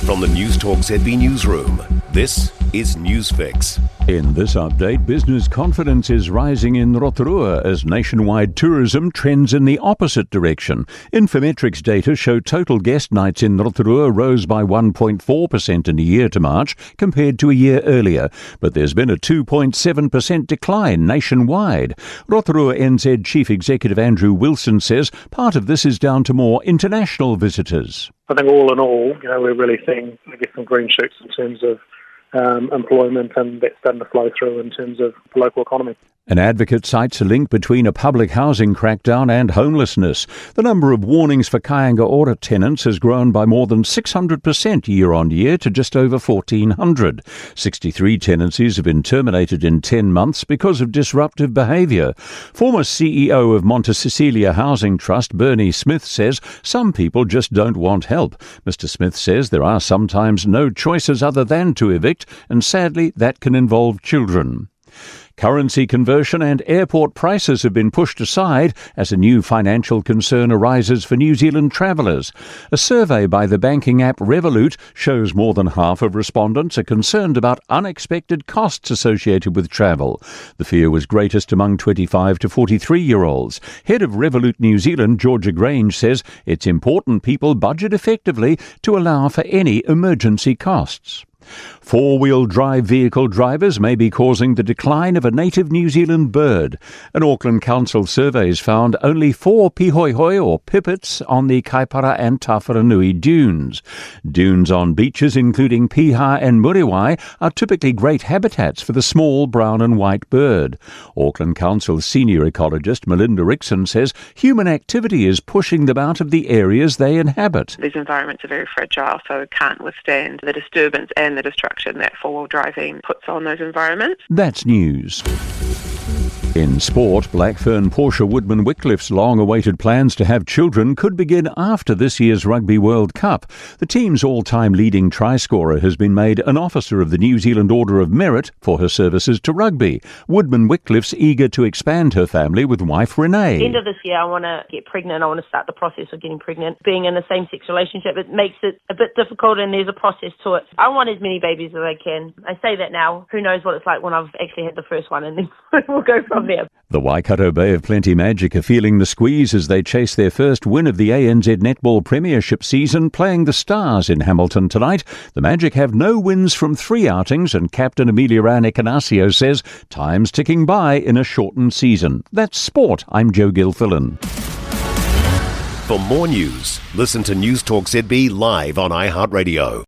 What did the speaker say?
From the Newstalk ZB newsroom, this is Newsfix. In this update, business confidence is rising in Rotorua as nationwide tourism trends in the opposite direction. Infometrics data show total guest nights in Rotorua rose by 1.4% in the year to March compared to a year earlier, but there's been a 2.7% decline nationwide. Rotorua NZ Chief Executive Andrew Wilson says part of this is down to more international visitors. I think all in all, we're really seeing, some green shoots in terms of employment, and that's starting to flow through in terms of the local economy. An advocate cites a link between a public housing crackdown and homelessness. The number of warnings for Kāinga Ora tenants has grown by more than 600% year on year to just over 1,400. 63 tenancies have been terminated in 10 months because of disruptive behaviour. Former CEO of Monte Cecilia Housing Trust, Bernie Smith, says some people just don't want help. Mr. Smith says there are sometimes no choices other than to evict, and sadly that can involve children. Currency conversion and airport prices have been pushed aside as a new financial concern arises for New Zealand travellers. A survey by the banking app Revolut shows more than half of respondents are concerned about unexpected costs associated with travel. The fear was greatest among 25 to 43-year-olds. Head of Revolut New Zealand, Georgia Grange, says it's important people budget effectively to allow for any emergency costs. Four-wheel drive vehicle drivers may be causing the decline of a native New Zealand bird. An Auckland Council surveys found only 4 pihoihoi or pipits on the Kaipara and Tawharanui dunes. Dunes on beaches including Piha and Muriwai are typically great habitats for the small brown and white bird. Auckland Council senior ecologist Melinda Rickson says human activity is pushing them out of the areas they inhabit. These environments are very fragile, so can't withstand the disturbance and the destruction that four-wheel driving puts on those environments. That's news. In sport, Blackfern Portia Woodman Wycliffe's long-awaited plans to have children could begin after this year's Rugby World Cup. The team's all-time leading try-scorer has been made an officer of the New Zealand Order of Merit for her services to rugby. Woodman Wycliffe's eager to expand her family with wife Renee. End of this year, I want to get pregnant. I want to start the process of getting pregnant. Being in a same-sex relationship, it makes it a bit difficult, and there's a process to it. I want as many babies as I can. I say that now. Who knows what it's like when I've actually had the first one, and then we'll go from there. The Waikato Bay of Plenty Magic are feeling the squeeze as they chase their first win of the ANZ Netball Premiership season, playing the Stars in Hamilton tonight. The Magic have no wins from 3 outings, and captain Emilian Ekanasio says time's ticking by in a shortened season. That's sport. I'm Joe Gilfillan. For more news, listen to Newstalk ZB live on iHeartRadio.